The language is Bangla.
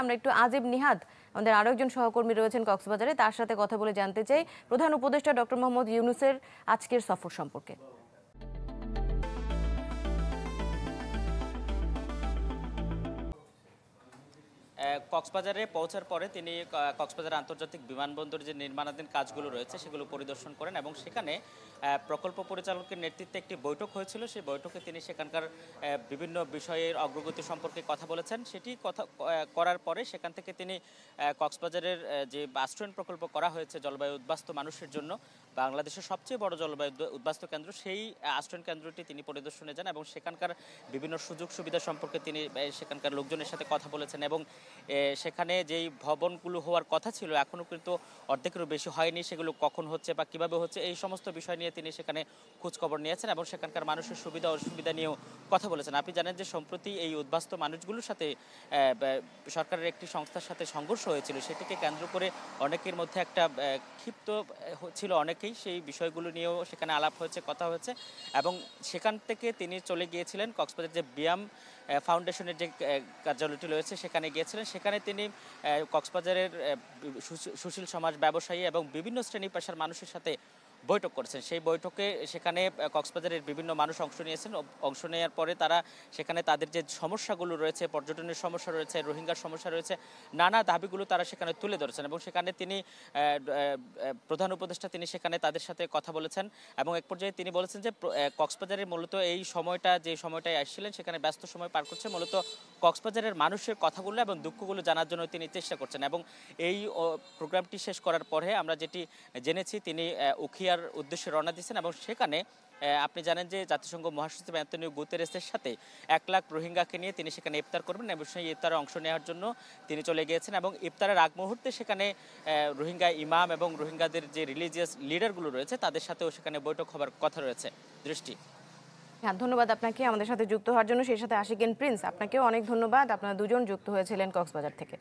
আমরা একটু আজিব নিহাদ আমাদের আরো একজন সহকর্মী রয়েছেন কক্সবাজারে, তার সাথে কথা বলে জানতে চাই প্রধান উপদেষ্টা ডক্টর মোহাম্মদ ইউনূসের আজকের সফর সম্পর্কে। কক্সবাজারে পৌঁছার পরে তিনি কক্সবাজার আন্তর্জাতিক বিমানবন্দর যে নির্মাণাধীন কাজগুলো রয়েছে সেগুলো পরিদর্শন করেন এবং সেখানে প্রকল্প পরিচালকের নেতৃত্বে একটি বৈঠক হয়েছিল। সেই বৈঠকে তিনি সেখানকার বিভিন্ন বিষয়ের অগ্রগতি সম্পর্কে কথা বলেছেন। সেটি কথা করার পরে সেখান থেকে তিনি কক্সবাজারের যে আশ্রয়ণ প্রকল্প করা হয়েছে জলবায়ু উদ্বাস্ত মানুষের জন্য, বাংলাদেশের সবচেয়ে বড় জলবায়ু উদ্বাস্ত কেন্দ্র, সেই আশ্রয়ণ কেন্দ্রটি তিনি পরিদর্শনে যান এবং সেখানকার বিভিন্ন সুযোগ সুবিধা সম্পর্কে তিনি সেখানকার লোকজনের সাথে কথা বলেছেন এবং সেখানে যেই ভবনগুলো হওয়ার কথা ছিল এখনও কিন্তু অর্ধেকেরও বেশি হয়নি, সেগুলো কখন হচ্ছে বা কীভাবে হচ্ছে এই সমস্ত বিষয় নিয়ে তিনি সেখানে খোঁজখবর নিয়েছেন এবং সেখানকার মানুষের সুবিধা অসুবিধা নিয়েও কথা বলেছেন। আপনি জানেন যে সম্প্রতি এই উদ্বাস্ত মানুষগুলোর সাথে সরকারের একটি সংস্থার সাথে সংঘর্ষ হয়েছিল, সেটিকে কেন্দ্র করে অনেকের মধ্যে একটা ক্ষিপ্ত ছিল অনেকেই, সেই বিষয়গুলো নিয়েও সেখানে আলাপ হয়েছে, কথা হয়েছে এবং সেখান থেকে তিনি চলে গিয়েছিলেন কক্সবাজার যে ব্যায়াম ফাউন্ডেশনের যে কার্যালয়টি রয়েছে সেখানে গিয়েছিলেন। সেখানে তিনি কক্সবাজারের সুশীল সমাজ, ব্যবসায়ী এবং বিভিন্ন শ্রেণী পেশার মানুষের সাথে বৈঠক করেছেন। সেই বৈঠকে সেখানে কক্সবাজারের বিভিন্ন মানুষ অংশ নিয়েছেন। অংশ নেওয়ার পরে তারা সেখানে তাদের যে সমস্যাগুলো রয়েছে, পর্যটনের সমস্যা রয়েছে, রোহিঙ্গার সমস্যা রয়েছে, নানা দাবিগুলো তারা সেখানে তুলে ধরেছেন এবং সেখানে তিনি প্রধান উপদেষ্টা তিনি সেখানে তাদের সাথে কথা বলেছেন এবং এক পর্যায়ে তিনি বলেছেন যে কক্সবাজারের মূলত এই সময়টা যে সময়টায় আসছিলেন সেখানে ব্যস্ত সময় পার করছে, মূলত কক্সবাজারের মানুষের কথাগুলো এবং দুঃখগুলো জানার জন্য তিনি চেষ্টা করছেন এবং এই প্রোগ্রামটি শেষ করার পরে আমরা যেটি জেনেছি তিনি উখিয়ার উদ্দেশ্যে রওনা দিয়েছেন এবং সেখানে আপনি জানেন যে জাতিসংঘ মহাসচিব অ্যান্তনিও গুতেরেসের সাথে ১ লাখ রোহিঙ্গাকে নিয়ে তিনি সেখানে ইফতার করবেন এবং সেই ইফতারে অংশ নেওয়ার জন্য তিনি চলে গিয়েছেন এবং ইফতারের আগ মুহূর্তে সেখানে রোহিঙ্গা ইমাম এবং রোহিঙ্গাদের যে রিলিজিয়াস লিডারগুলো রয়েছে তাদের সাথেও সেখানে বৈঠক হবার কথা রয়েছে। দৃষ্টি। হ্যাঁ, ধন্যবাদ আপনাকে আমাদের সাথে যুক্ত হওয়ার জন্য। সেই সাথে আশিক এন প্রিন্স, আপনাকেও অনেক ধন্যবাদ। আপনারা দুজন যুক্ত হয়েছিলেন কক্সবাজার থেকে।